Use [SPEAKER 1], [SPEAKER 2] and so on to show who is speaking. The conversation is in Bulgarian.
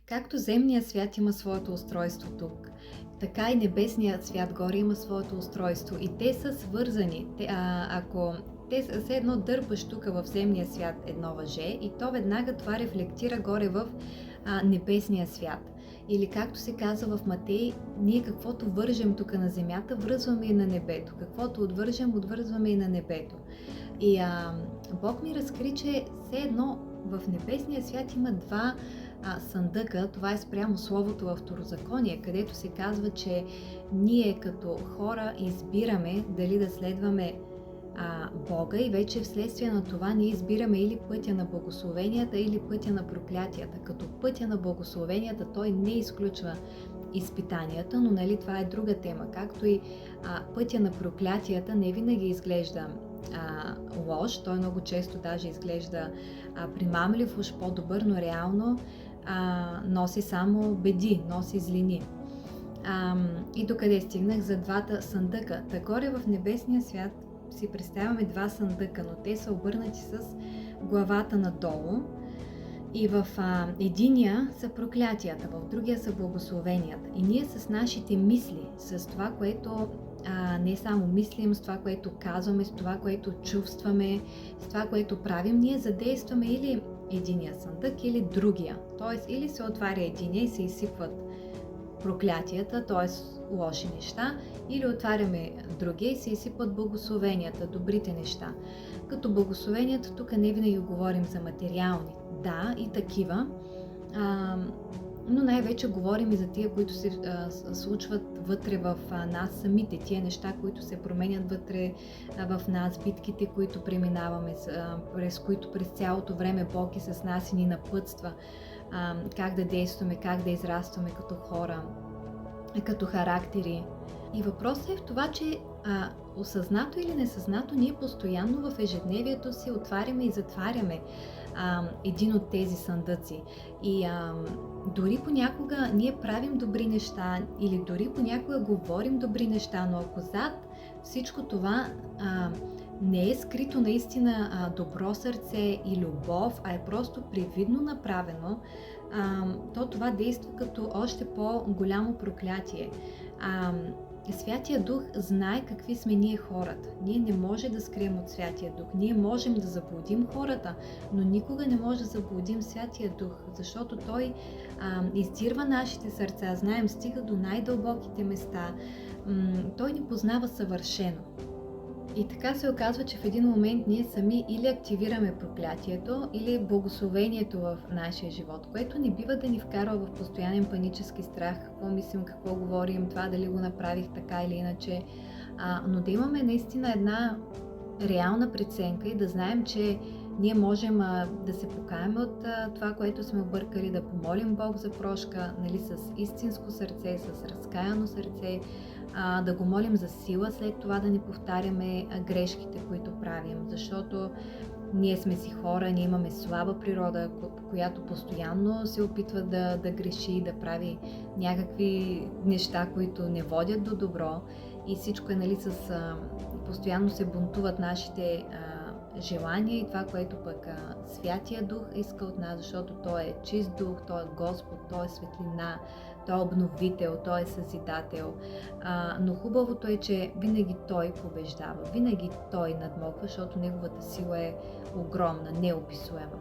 [SPEAKER 1] Както земният свят има своето устройство тук, така и небесният свят горе има своето устройство и те са свързани. Ако все едно дърпаш тук в земния свят едно въже и то веднага това рефлектира горе в небесния свят. Или както се казва в Матей, ние каквото вържем тук на земята, връзваме и на небето. Каквото отвържем, отвързваме и на небето. И Бог ми разкри, че все едно в небесния свят има два съндъка. Това е спрямо Словото в Второзаконие, където се казва, че ние като хора избираме дали да следваме Бога и вече вследствие на това ние избираме или пътя на благословенията, или пътя на проклятията. Като пътя на благословенията той не изключва изпитанията, но нали, това е друга тема. Както и пътя на проклятията не винаги изглежда лош, той много често даже изглежда примамлив, уж по-добър, но реално носи само беди, носи злини. И докъде стигнах за двата съндъка. Горе в небесния свят си представяме два съндъка, но те са обърнати с главата надолу. И в единия са проклятията, в другия са благословенията. И ние с нашите мисли, с това, което не само мислим, с това, което казваме, с това, което чувстваме, с това, което правим, ние задействаме или единия съндък, или другия. Тоест, или се отваря единия и се изсипват проклятията, т.е. лоши неща, или отваряме другия и се изсипват благословенията, добрите неща. Като благословенията тук не винаги говорим за материални. Да, и такива, но най-вече говорим и за тия, които се случват вътре в нас самите, тия неща, които се променят вътре в нас, битките, които преминаваме, през които през цялото време Бог е с нас и ни напътства, как да действаме, как да израстваме като хора, като характери. И въпросът е в това, че осъзнато или несъзнато ние постоянно в ежедневието си отваряме и затваряме един от тези съндъци. И дори понякога ние правим добри неща или дори понякога говорим добри неща, но ако зад всичко това не е скрито наистина добро сърце и любов, а е просто привидно направено, то това действа като още по-голямо проклятие. Святия Дух знае какви сме ние хората. Ние не може да скрием от Святия Дух. Ние можем да заблудим хората, но никога не може да заблудим Святия Дух, защото Той издирва нашите сърца, знаем, стига до най-дълбоките места. Той ни познава съвършено. И така се оказва, че в един момент ние сами или активираме проклятието, или благословението в нашия живот, което не бива да ни вкарва в постоянен панически страх, какво мислим, какво говорим, това дали го направих така или иначе, но да имаме наистина една реална преценка и да знаем, че ние можем да се покаем от това, което сме объркали, да помолим Бог за прошка, нали, с истинско сърце, с разкаяно сърце, да го молим за сила след това да не повтаряме грешките, които правим, защото ние сме си хора, ние имаме слаба природа, която постоянно се опитва да греши, да прави някакви неща, които не водят до добро и всичко е, нали, постоянно се бунтуват нашите желания и това, което пък Святия Дух иска от нас, защото Той е чист Дух, Той е Господ, Той е светлина, Той е обновител, Той е съзидател. Но хубавото е, че винаги Той побеждава, винаги Той надмогва, защото Неговата сила е огромна, неописуема.